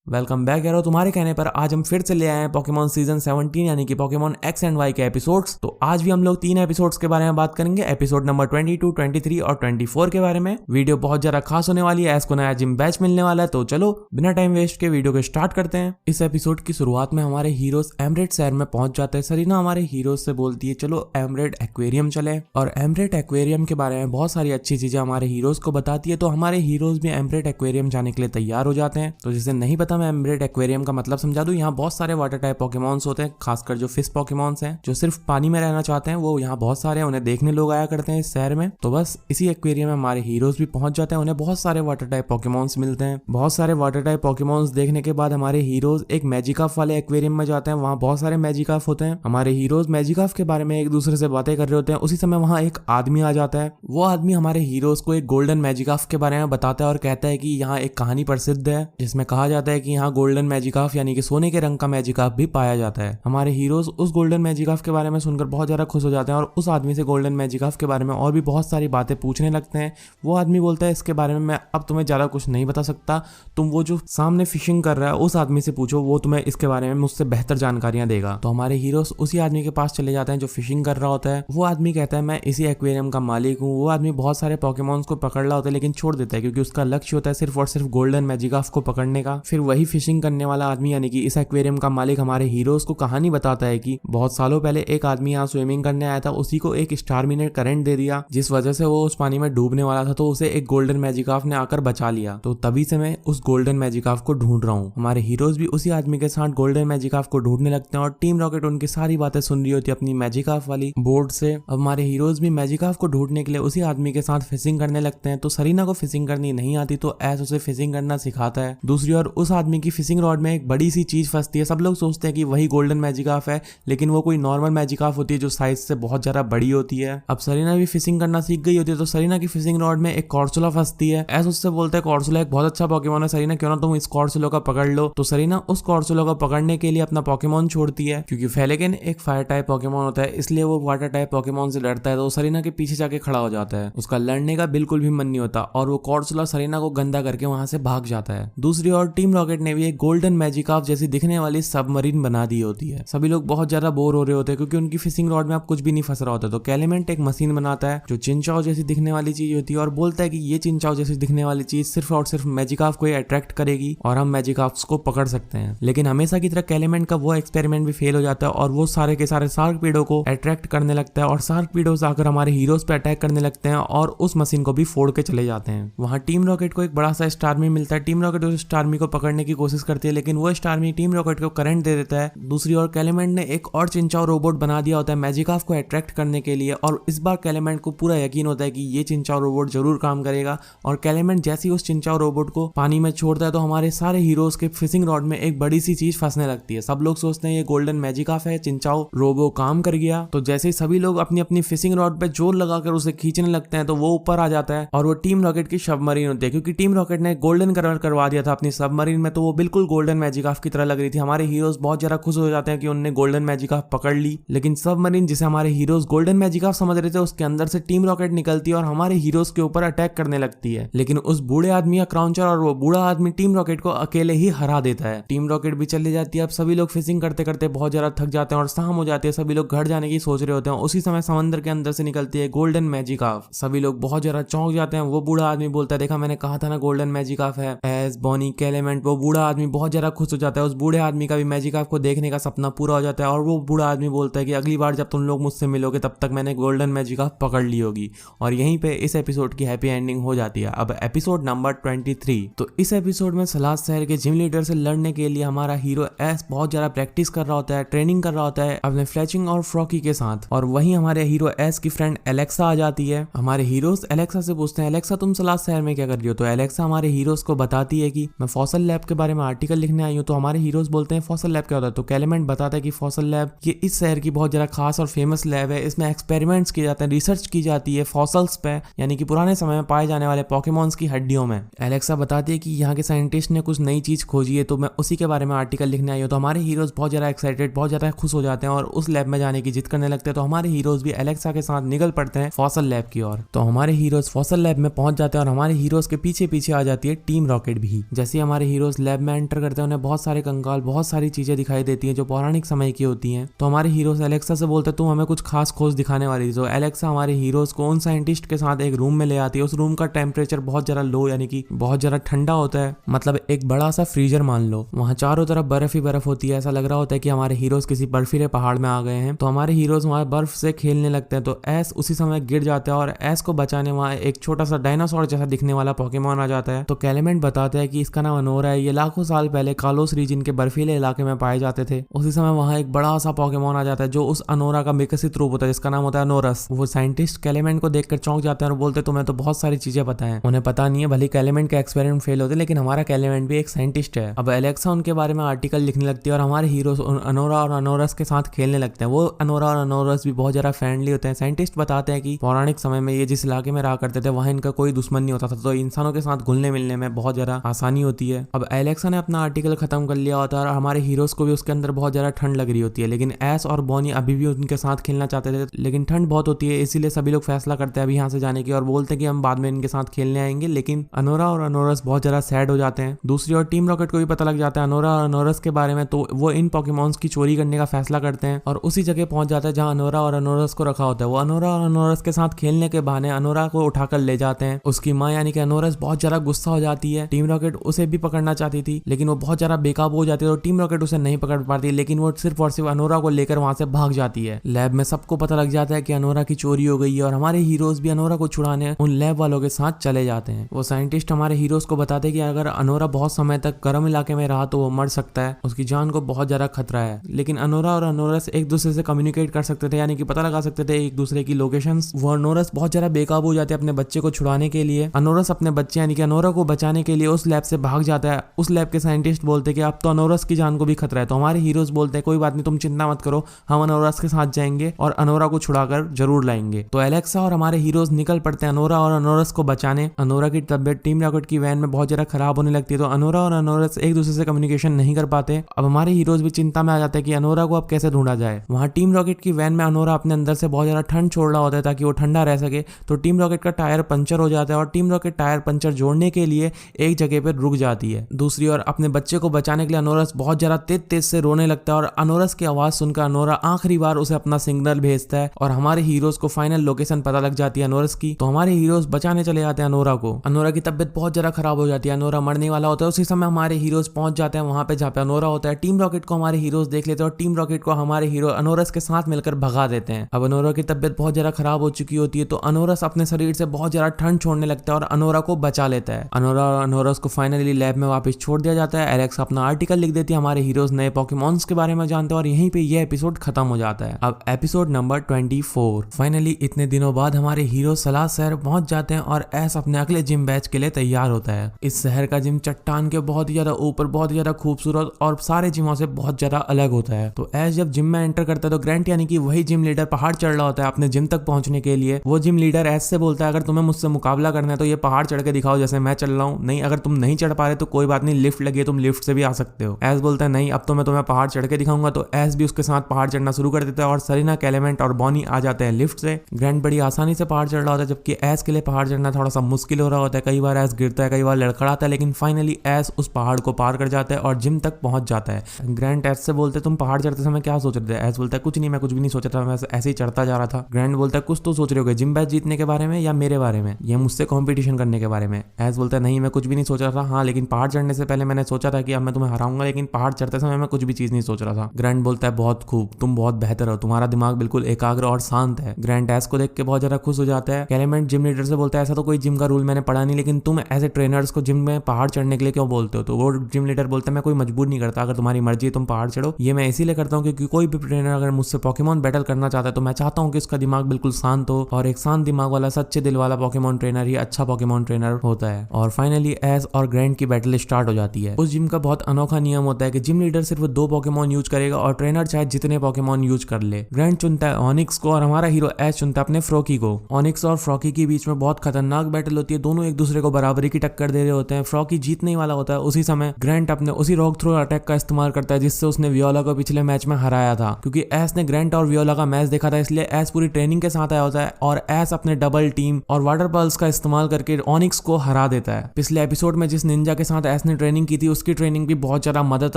Welcome back यारो। तुम्हारे कहने पर आज हम फिर से ले आए हैं पोकेमॉन सीजन 17 यानी कि पोकेमॉन एक्स एंड वाई के एपिसोड्स। तो आज भी हम लोग 3 एपिसोड्स के बारे में बात करेंगे, एपिसोड नंबर 22, 23 और 24 के बारे में। वीडियो बहुत ज्यादा खास होने वाली है, एस को नया जिम बैच मिलने वाला है। तो चलो बिना टाइम वेस्ट के वीडियो को स्टार्ट करते हैं। इस एपिसोड की शुरुआत में हमारे हीरोज एमरेट शहर में पहुंच जाते हैं। सरीना हमारे हीरोज से बोलती है चलो एमरेट एक्वेरियम चले, और एमरेट एक्वेरियम के बारे में बहुत सारी अच्छी चीजें हमारे हीरोज को बताती है। तो हमारे हीरोज भी एमरेट एक्वेरियम जाने के लिए तैयार हो जाते हैं। तो जिसे नहीं पता, मैं एमरेट एक्वेरियम का मतलब समझा दूं। यहाँ बहुत सारे वाटर टाइप पोकेमॉन्स होते हैं, खासकर जो फिश पोकेमॉन्स हैं जो सिर्फ पानी में रहना चाहते हैं, वो यहाँ बहुत सारे हैं। उन्हें देखने लोग आया करते हैं इस शहर में। तो बस इसी एक्वेरियम में हमारे हीरोज भी पहुंच जाते हैं। उन्हें बहुत सारे वाटर टाइप पोकेमॉन्स मिलते हैं। बहुत सारे वाटर टाइप पोकेमॉन्स देखने के बाद हमारे हीरोज एक मैजिकाफ वाले एक्वेरियम में जाते हैं। वहाँ बहुत सारे मैजिकाफ होते हैं। हमारे हीरोज मैजिकाफ के बारे में एक दूसरे से बातें कर रहे होते हैं। उसी समय वहाँ एक आदमी आ जाता है। वो आदमी हमारे हीरोज को एक गोल्डन मैजिकाफ के बारे में बताता है और कहता है कि यहाँ एक कहानी प्रसिद्ध है जिसमें कहा जाता है कि यहाँ गोल्डन मैजिकाफ यानी कि सोने के रंग का मैजिकाफ भी पाया जाता है। हमारे हीरोज उस गोल्डन मैजिकाफ के बारे में सुनकर बहुत ज्यादा खुश हो जाते हैं और उस आदमी से गोल्डन मैजिकाफ के बारे में और भी बहुत सारी बातें पूछने लगते हैं। वो आदमी बोलता है इसके बारे में मैं अब तुम्हें ज्यादा कुछ नहीं बता सकता, तुम वो जो सामने फिशिंग कर रहा है उस आदमी से पूछो, वो तुम्हें इसके बारे में मुझसे बेहतर जानकारियां देगा। तो हमारे हीरोज उसी आदमी के पास चले जाते हैं जो फिशिंग कर रहा होता है। वो आदमी कहता है मैं इसी एक्वेरियम का मालिक हूँ। वो आदमी बहुत सारे पोकेमॉन्स को पकड़ रहा होता है लेकिन छोड़ देता है क्योंकि उसका लक्ष्य होता है सिर्फ और सिर्फ गोल्डन मैजिकाफ को पकड़ने का। फिर वही फिशिंग करने वाला आदमी यानी कि इस एक्वेरियम का मालिक हमारे हीरोज को कहानी बताता है कि बहुत सालों पहले एक आदमी यहाँ स्विमिंग करने आया था, उसी को एक स्टारमी ने करंट दे दिया जिस वजह से वो उस पानी में डूबने वाला था। तो उसे एक गोल्डन मैजिकाफ ने आकर बचा लिया। तो तभी से मैं उस गोल्डन मैजिकाफ को ढूंढ रहा हूँ। हमारे हीरोज भी उसी आदमी के साथ गोल्डन मैजिकाफ को ढूंढने लगते हैं और टीम रॉकेट उनकी सारी बातें सुन रही होती है अपनी मैजिकाफ वाली बोर्ड से। अब हमारे हीरोज भी मैजिकाफ को ढूंढने के लिए उसी आदमी के साथ फिशिंग करने लगते हैं। तो सरीना को फिशिंग करनी नहीं आती तो एस उसे फिशिंग करना सिखाता है। दूसरी ओर उस आदमी की फिशिंग रॉड में एक बड़ी सी चीज फंसती है। सब लोग सोचते हैं कि वही गोल्डन मैजिकाफ है लेकिन वो कोई नॉर्मल मैजिकाफ होती है जो साइज से बहुत ज्यादा बड़ी होती है। अब सरीना भी फिशिंग करना सीख गई होती है तो सरीना की फिशिंग रॉड में एक कॉर्सुला फंसती है। एस उससे बोलता है कॉर्सुला एक बहुत अच्छा पोकेमॉन है, सरीना क्यों ना तुम इस कॉर्सुला का पकड़ लो। तो सरीना उस कॉर्सुला को पकड़ने के लिए अपना पोकेमॉन छोड़ती है। क्योंकि फेलेकिन एक फायर टाइप पोकेमॉन होता है इसलिए वो वाटर टाइप पोकेमॉन से लड़ता है। तो सरीना के पीछे जाके खड़ा हो जाता है। उसका लड़ने का बिल्कुल भी मन नहीं होता और वो कॉर्सुला सरीना को गंदा करके वहां से भाग जाता है। दूसरी ओर टीम रॉकेट ने भी एक गोल्डन मैजिकाफ जैसी दिखने वाली सबमरीन बना दी होती है। सभी लोग बहुत ज्यादा बोर हो रहे होते हैं क्योंकि उनकी फिशिंग रॉड में अब कुछ भी नहीं फंस रहा होता। तो कैलेमेंट एक मशीन बनाता है जो चिंचाओ जैसी दिखने वाली चीज होती है और बोलता है कि ये चिंचाओ जैसी दिखने वाली चीज सिर्फ और सिर्फ मैजिकाफ को ही अट्रैक्ट करेगी और हम मैजिकाफ्स को पकड़ सकते हैं। लेकिन हमेशा की तरह कैलेमेंट का वो एक्सपेरिमेंट भी फेल हो जाता है और वो सारे के सारे शार्कपीडो को अट्रैक्ट करने लगता है और शार्कपीडोस आकर हमारे हीरोज पे अटैक करने लगते हैं और उस मशीन को भी फोड़ के चले जाते हैं। वहां टीम रॉकेट को एक बड़ा सा स्टारमी मिलता है। टीम रॉकेट उस स्टारमी को पकड़ने की कोशिश करती है लेकिन वो स्टारमी टीम रॉकेट को करंट दे देता है। दूसरी ओर कैलेमेंट ने एक और चिंचाओ रोबोट बना दिया होता है मैजिकाफ को अट्रैक्ट करने के लिए और इस बार कैलेमेंट को पूरा यकीन होता है कि ये चिंचाओ रोबोट जरूर काम करेगा। और कैलेमेंट जैसे ही उस चिंचाओ रोबोट को पानी में छोड़ता है तो हमारे सारे हीरोज के फिशिंग रॉड में एक बड़ी सी चीज फंसने लगती है। सब लोग सोचते हैं ये गोल्डन मैजिकाफ है, चिंचाओ रोबो काम कर गया। तो जैसे ही सभी लोग अपनी अपनी फिशिंग रॉड पे जोर लगाकर उसे खींचने लगते हैं तो वो ऊपर आ जाता है और वो टीम रॉकेट की सबमरीन होती है। क्योंकि टीम रॉकेट ने गोल्डन कलर करवा दिया था अपनी सबमरीन में तो वो बिल्कुल गोल्डन मैजिकाफ की तरह लग रही थी। हमारे हीरोज बहुत ज्यादा खुश हो जाते हैं कि उन्होंने गोल्डन मैजिकाफ पकड़ ली। लेकिन सबमरीन जिसे हमारे हीरोज गोल्डन मैजिकाफ समझ रहे थे उसके अंदर से टीम रॉकेट निकलती है और हमारे हीरोज के ऊपर अटैक करने लगती है। लेकिन उस बूढ़े आदमी या क्राउंचर और वो बूढ़ा आदमी टीम रॉकेट को अकेले ही हरा देता है। टीम रॉकेट भी चली जाती है। अब सभी लोग फिशिंग करते करते बहुत ज्यादा थक जाते हैं और शाम हो जाती है। सभी लोग घर जाने की सोच रहे होते हैं। उसी समय समंदर के अंदर से निकलती है गोल्डन मैजिकाफ। सभी लोग बहुत ज्यादा चौंक जाते हैं। वो बूढ़ा आदमी बोलता है देखा मैंने कहा था ना गोल्डन मैजिकाफ है। एस बॉनी कैलेमेंट वो बूढ़ा आदमी बहुत ज्यादा खुश हो जाता है। उस बूढ़े आदमी का भी मैजिकाफ को देखने का सपना पूरा हो जाता है और वो बूढ़ा आदमी बोलता है कि अगली बार जब तुम लोग मुझसे मिलोगे तब तक मैंने गोल्डन मैजिकाफ पकड़ ली होगी। और यहीं पे इस एपिसोड की हैप्पी एंडिंग हो जाती है। अब एपिसोड नंबर 23। तो इस एपिसोड में सलाद शहर के जिम लीडर से लड़ने के लिए हमारा हीरो एस बहुत ज्यादा प्रैक्टिस कर रहा होता है, ट्रेनिंग कर रहा होता है अपने फ्लैचिंग और फ्रॉकी के साथ। और वहीं हमारे हीरो एस की फ्रेंड एलेक्सा आ जाती है। हमारे हीरोज एलेक्सा से पूछते हैं एलेक्सा तुम सलाद शहर में क्या कर रही हो। तो एलेक्सा हमारे हीरोज को बताती है कि मैं फॉसल लैब के बारे में आर्टिकल लिखने आई हूँ। तो हमारे हीरोज बोलते हैं फॉसल लैब क्या होता है। तो कैलेमेंट बताता है कि फॉसल लैब ये इस शहर की बहुत ज्यादा खास और फेमस लैब है। इसमें एक्सपेरिमेंट्स किए जाते हैं, रिसर्च की जाती है फॉसल्स पे यानी कि पुराने समय में पाए जाने वाले पोकेमॉन्स की हड्डियों में। एलेक्सा बताती है कि यहाँ के साइंटिस्ट ने कुछ नई चीज खोजी है तो मैं उसी के बारे में आर्टिकल लिखने आई हूँ। तो हमारे हीरोज बहुत ज्यादा एक्साइटेड बहुत ज्यादा खुश हो जाते हैं और उस लैब में जाने की जिद करने लगते हैं। तो हमारे हीरोज भी एलेक्सा के साथ निकल पड़ते हैं फॉसल लैब की ओर। तो हमारे हीरोज फॉसल लैब में पहुंच जाते हैं और हमारे हीरोज के पीछे पीछे आ जाती है टीम रॉकेट भी। जैसे हमारे हीरोज हीरोज लैब में एंटर करते हैं, उन्हें बहुत सारे कंकाल, बहुत सारी चीजें दिखाई देती हैं जो पौराणिक समय की होती हैं। तो हमारे हीरोज एलेक्सा से बोलते हैं तुम हमें कुछ खास खोज दिखाने वाली थी। तो एलेक्सा हमारे हीरोज को उन साइंटिस्ट के साथ एक रूम में ले आती है। उस रूम का टेम्परेचर बहुत ज्यादा लो यानी कि बहुत ज्यादा ठंडा होता है, मतलब एक बड़ा सा फ्रीजर मान लो। वहाँ चारों तरफ बर्फ ही बर्फ होती है, ऐसा लग रहा होता है कि हमारे हीरोज किसी बर्फीले पहाड़ में आ गए हैं। तो हमारे हीरोज वहाँ बर्फ से खेलने लगते हैं। तो एस उसी समय गिर जाता है और एस को बचाने वहाँ एक छोटा सा डायनासोर जैसा दिखने वाला पोकेमॉन आ जाता है। तो कैलेमेंट बताते हैं कि इसका नाम अनोरा है, ये लाखों साल पहले कालोस रीजन के बर्फीले इलाके में पाए जाते थे। उसी समय वहाँ एक बड़ा सा पोकेमॉन आ जाता है जो उस अनोरा का विकसित रूप होता है जिसका नाम होता है अनोरस। वो साइंटिस्ट कैलेमेंट को देखकर चौंक जाते हैं और बोलते तुम्हें तो बहुत सारी चीजें पता है। उन्हें पता नहीं है भले कैलेमेंट के एक्सपेरिमेंट फेल होते लेकिन हमारा कैलेमेंट भी एक साइंटिस्ट है। अब एलेक्सा उनके बारे में आर्टिकल लिखने लगती है और हमारे हीरो अनोरा और अनोरस के साथ खेलने लगते हैं। वो अनोरा और अनोरस भी बहुत ज्यादा फ्रेंडली होते हैं। साइंटिस्ट बताते हैं कि पौराणिक समय में ये जिस इलाके में रहा करते थे वहां इनका कोई दुश्मन नहीं होता था, तो इंसानों के साथ घुलने मिलने में बहुत ज्यादा आसानी होती है। अब एलेक्सा ने अपना आर्टिकल खत्म कर लिया होता है और हमारे हीरोज को भी उसके अंदर बहुत ज्यादा ठंड लग रही होती है, लेकिन एस और बॉनी अभी भी उनके साथ खेलना चाहते थे, लेकिन ठंड बहुत होती है, इसीलिए सभी लोग फैसला करते हैं अभी यहाँ से जाने की और बोलते हैं कि हम बाद में इनके साथ खेलने आएंगे। लेकिन अनोरा और अनोरस बहुत ज्यादा सैड हो जाते हैं। दूसरी ओर टीम रॉकेट को भी पता लग जाता है अनोरा और अनोरस के बारे में, तो वो इन पोकेमॉन्स की चोरी करने का फैसला करते हैं और उसी जगह पहुंच जाता है जहां अनोरा और अनोरस को रखा होता है। वो अनोरा और अनोरस के साथ खेलने के बहाने अनोरा को उठाकर ले जाते हैं। उसकी माँ यानी कि अनोरस बहुत ज्यादा गुस्सा हो जाती है। टीम रॉकेट उसे भी पकड़ना चाहती थी लेकिन वो बहुत ज्यादा बेकाबू हो जाती है, तो टीम रॉकेट उसे नहीं पकड़ पाती, लेकिन वो सिर्फ और सिर्फ अनोरा को लेकर वहां से भाग जाती है। लैब में सबको पता लग जाता है कि अनोरा की चोरी हो गई है और हमारे हीरोज भी अनोरा को छुड़ाने उन लैब वालों के साथ चले जाते हैं। वो साइंटिस्ट हमारे हीरोज को बताते हैं कि अगर अनोरा बहुत समय तक गर्म इलाके में रहा तो वो मर सकता है, उसकी जान को बहुत ज्यादा खतरा है। लेकिन अनोरा और अनोरस एक दूसरे से कम्युनिकेट कर सकते थे, यानी कि पता लगा सकते थे एक दूसरे की लोकेशंस। वो अनोरस बहुत ज्यादा बेकाबू हो जाते हैं अपने बच्चे को छुड़ाने के लिए। अनोरस अपने बच्चे यानी कि अनोरा को बचाने के लिए उस लैब से भाग जाता है। उस लैब के साइंटिस्ट बोलते हैं कि अब तो अनोरस की जान को भी खतरा है। तो हमारे हीरोज बोलते हैं कोई बात नहीं, तुम चिंता मत करो, हम अनोरस के साथ जाएंगे और अनोरा को छुड़ाकर जरूर लाएंगे। तो एलेक्सा और हमारे हीरोज निकल पड़ते हैं अनोरा और अनोरस को बचाने। अनोरा की तबियत टीम रॉकेट की वैन में बहुत ज्यादा खराब होने लगती है, तो अनोरा और अनोरस एक दूसरे से कम्युनिकेशन नहीं कर पाते। अब हमारे हीरोज भी चिंता में आ जाते हैं कि अनोरा को अब कैसे ढूंढा जाए। वहाँ टीम रॉकेट की वैन में अनोरा अपने अंदर से बहुत ज्यादा ठंड छोड़ रहा होता है ताकि वो ठंडा रह सके। तो टीम रॉकेट का टायर पंचर हो जाता है और टीम रॉकेट टायर पंचर जोड़ने के लिए एक जगह पर रुक जाती है। दूसरी ओर अपने बच्चे को बचाने के लिए अनोरस बहुत ज्यादा तेज तेज से रोने लगता है और अनोरस की आवाज सुनकर अनोरा आखिरी बार उसे अपना सिग्नल भेजता है और हमारे हीरोज को फाइनल लोकेशन पता लग जाती है अनोरस की। तो हमारे हीरोज बचाने चले जाते हैं अनोरा को। अनोरा की तबियत बहुत ज्यादा खराब हो जाती है, अनोरा मरने वाला होता है। उसी समय हमारे हीरोज पहुंच जाते हैं वहां पे जहाँ पे अनोरा होता है। टीम रॉकेट को हमारे हीरोज देख लेते हैं और टीम रॉकेट को हमारे हीरो अनोरस के साथ मिलकर भगा देते हैं। अब अनोरा की तबियत बहुत ज्यादा खराब हो चुकी होती है, तो अनोरस अपने शरीर से बहुत ज्यादा ठंड छोड़ने लगता है और अनोरा को बचा लेता है। अनोरा और अनोरस को फाइनली लैब में वापस छोड़ दिया जाता है। एलेक्सा अपना आर्टिकल लिख देती है, हमारे हीरोज नए पोकेमॉन्स के बारे में जानते हैं और यहीं पे ये एपिसोड खत्म हो जाता है। अब एपिसोड नंबर 24। फाइनली इतने दिनों बाद हमारे हीरो सलाह शहर पहुंच जाते हैं और एस अपने अगले जिम बैच के लिए तैयार होता है। इस शहर का जिम चट्टान के बहुत ही ज्यादा ऊपर, बहुत ही ज्यादा खूबसूरत और सारे जिमों से बहुत ज्यादा अलग होता है। तो एस जब जिम में एंटर करता है तो ग्रैंट यानी कि वही जिम लीडर पहाड़ चढ़ रहा होता है अपने जिम तक पहुंचने के लिए। वो जिम लीडर एस से बोलता है अगर तुम्हें मुझसे मुकाबला करना है तो ये पहाड़ चढ़ के दिखाओ जैसे मैं चल रहा हूँ। नहीं, अगर तुम नहीं चढ़ पा रहे तो कोई बात नहीं, लिफ्ट लगी है, तुम लिफ्ट से भी आ सकते हो। एस बोलता है नहीं, अब तो मैं तुम्हें पहाड़ चढ़ के दिखाऊंगा। तो एस भी उसके साथ पहाड़ चढ़ना शुरू कर देता है और सरीना, कैलेमेंट और बॉनी आ जाते हैं लिफ्ट से। ग्रैंट बड़ी आसानी से पहाड़ चढ़ रहा होता है जबकि एस के लिए पहाड़ चढ़ना थोड़ा सा मुश्किल हो रहा होता है। कई बार एस गिरता है, कई बार लड़खड़ाता है, लेकिन फाइनली एस उस पहाड़ को पार कर जाता है और जिम तक पहुंच जाता है। ग्रैंट एस से बोलते तुम पहाड़ चढ़ते समय क्या सोच रहे थे? एस बोलता है कुछ नहीं, मैं कुछ भी नहीं सोच रहा था, मैं ऐसे ही चढ़ता जा रहा था। ग्रैंट बोलता है कुछ तो सोच रहे हो, जिम बैच जीतने के बारे में या मेरे बारे में, या मुझसे कॉम्पिटिशन करने के बारे में? एस बोलता है नहीं, मैं कुछ भी नहीं सोच रहा था, हाँ लेकिन पहाड़ चढ़ने से पहले मैंने सोचा था कि अब मैं तुम्हें हराऊंगा, लेकिन पहाड़ चढ़ते समय मैं कुछ भी चीज नहीं सोच रहा था। ग्रैंट बोलता है बहुत खूब, तुम बहुत बेहतर हो, तुम्हारा दिमाग बिल्कुल एकाग्र और शांत है। ग्रैंट एस को देख के बहुत ज्यादा खुश हो जाता है। कैलेमेंट जिम लीडर से बोलता है ऐसा तो कोई जिम का रूल मैंने पढ़ा नहीं, लेकिन तुम ऐसे ट्रेनर्स को जिम में पहाड़ चढ़ने के लिए क्यों बोलते हो? तो वो जिम लीडर बोलता है मैं कोई मजबूर नहीं करता, अगर तुम्हारी मर्जी है तुम पहाड़ चढ़ो। ये मैं इसीलिए करता हूँ क्योंकि कोई भी ट्रेनर अगर मुझसे पोकेमॉन बैटल करना चाहता है तो मैं चाहता हूँ कि उसका दिमाग बिल्कुल शांत हो, और एक शांत दिमाग वाला सच्चे दिल वाला पोकेमॉन ट्रेनर ही अच्छा पोकेमॉन ट्रेनर होता है। और फाइनली एस और ग्रैंट की बैटल स्टार्ट हो जाती है। उस जिम का बहुत अनोखा नियम होता है कि जिम लीडर सिर्फ 2 पोकेमॉन यूज करेगा और ट्रेनर चाहे जितने पोकेमॉन यूज कर ले। ग्रैंट चुनता है ऑनिक्स को और हमारा हीरो एस चुनता है अपने फ्रॉकी को। ऑनिक्स और फ्रॉकी के बीच में बहुत खतरनाक बैटल होती है, दोनों एक दूसरे को बराबरी की टक्कर दे रहे होते हैं। फ्रॉकी जीतने वाला होता है। उसी समय ग्रैंट अपने उसी रॉक थ्रो अटैक का इस्तेमाल करता है जिससे उसने वियोला को पिछले मैच में हराया था। क्योंकि एस ने ग्रैंट और वियोला का मैच देखा था इसलिए एस पूरी ट्रेनिंग के साथ आया होता है और एस अपने डबल टीम और वाटर पल्स का इस्तेमाल करके ऑनिक्स को हरा देता है। पिछले एपिसोड में जिस निंजा के साथ एस एस ने ट्रेनिंग की थी उसकी ट्रेनिंग भी बहुत ज्यादा मदद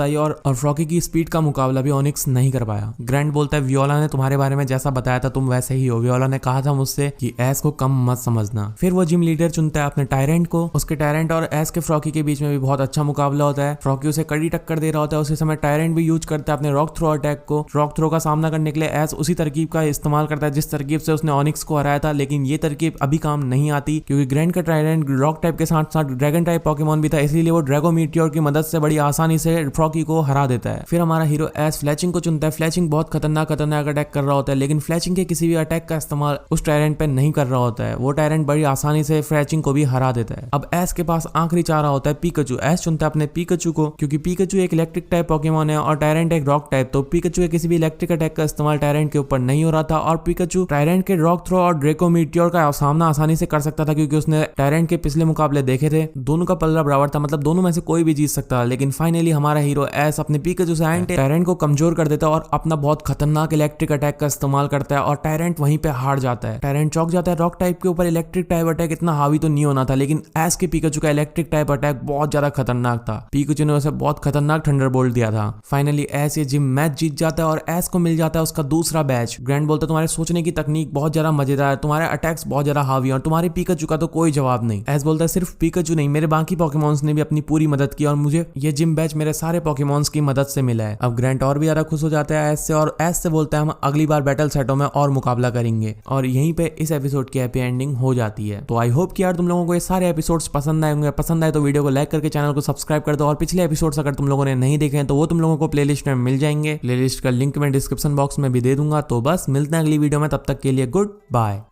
आई और फ्रॉकी की स्पीड का मुकाबला भी ओनिक्स नहीं कर पाया। ग्रैंट बोलता है वियोला ने तुम्हारे बारे में जैसा बताया था तुम वैसे ही हो, वियोला ने कहा था मुझसे कि एस को कम मत समझना। फिर वो जिम लीडर चुनता है अपने टायरेंट को। उसके टायरेंट और एस के फ्रॉकी के बीच में भी बहुत अच्छा मुकाबला होता है। फ्रॉकी उसे कड़ी टक्कर दे रहा होता है, उसी समय टायरेंट भी यूज करता है अपने रॉक थ्रो अटैक को। रॉक थ्रो का सामना करने के लिए एस उसी तरकीब का इस्तेमाल करता है जिस तरकीब से उसने ओनिक्स को हराया था, लेकिन ये तरकीब अभी काम नहीं आती क्योंकि ग्रैंट का टायरेंट रॉक टाइप के साथ साथ ड्रैगन टाइप पॉकीमॉन भी था, इसलिए वो ड्रैगो मीटियोर की मदद से बड़ी आसानी से फ्रॉकी को हरा देता है। फिर हमारा हीरो एस फ्लैचिंग को चुनता है। फ्लैचिंग बहुत खतरनाक अटैक कर रहा होता है, लेकिन फ्लैचिंग के किसी भी अटैक का इस्तेमाल उस टायरेंट पे नहीं कर रहा होता है। वो टायरेंट बड़ी आसानी से फ्लैचिंग को भी हरा देता है। अब एस के पास आखिरी चारा होता है पिकाचू। एस चुनता है अपने पिकाचू को क्योंकि पिकाचू एक इलेक्ट्रिक टाइप पॉकीमॉन है और टायरेंट एक रॉक टाइप, तो पिकाचू के किसी भी इलेक्ट्रिक अटैक का इस्तेमाल टायरेंट के ऊपर नहीं हो रहा था और पिकाचू टायरेंट के रॉक थ्रो और ड्रैको मीटियोर का सामना आसानी से कर सकता था क्योंकि उसने टायरेंट के पिछले मुकाबले देखे थे। दोनों का पल्ला बराबर था, मतलब दोनों में से कोई भी जीत सकता था। लेकिन फाइनली हमारा हीरो एस अपने पिकाचू से टायरेंट को कमजोर कर देता है और अपना बहुत खतरनाक इलेक्ट्रिक अटैक का इस्तेमाल करता है और टायरेंट वहीं पे हार जाता है। टायरेंट चौक जाता है। रॉक टाइप के ऊपर इलेक्ट्रिक टाइप अटैक इतना हावी तो नहीं होना था, लेकिन एस के पिकाचू का इलेक्ट्रिक टाइप अटैक बहुत ज्यादा खतरनाक था। पिकाचू ने उसे बहुत खतरनाक थंडरबोल्ट दिया था। फाइनली एस ये जिम मैच जीत जाता है और एस को मिल जाता है उसका दूसरा बैच। ग्रैंट बोलता है तुम्हारे सोचने की तकनीक बहुत ज्यादा मजेदार है, तुम्हारे अटैक्स बहुत ज्यादा हावी और तुम्हारे पिकाचू का तो कोई जवाब नहीं। एस बोलता है सिर्फ पिकाचू नहीं, मेरे बाकी पॉकीमॉन्स ने भी अपनी पूरी मदद की और मुझे ये जिम बैच मेरे सारे पॉकीमॉन्स की मदद से मिला है। अब ग्रैंट और भी ज्यादा खुश हो जाता है एस से और एस से बोलता है हम अगली बार बैटल सेटों में और मुकाबला करेंगे। और यहीं पे इस एपिसोड की हैप्पी एंडिंग हो जाती है। तो आई होप कि यार तुम लोगों को ये सारे एपिसोड्स पसंद आए होंगे। पसंद आए तो वीडियो को लाइक करके चैनल को सब्सक्राइब कर दो और पिछले एपिसोड्स अगर तुम लोगों ने नहीं देखे हैं तो वो तुम लोगों को प्लेलिस्ट में मिल जाएंगे। प्लेलिस्ट का लिंक मैं डिस्क्रिप्शन बॉक्स में भी दे दूंगा। तो बस मिलते हैं अगली वीडियो में, तब तक के लिए गुड बाय।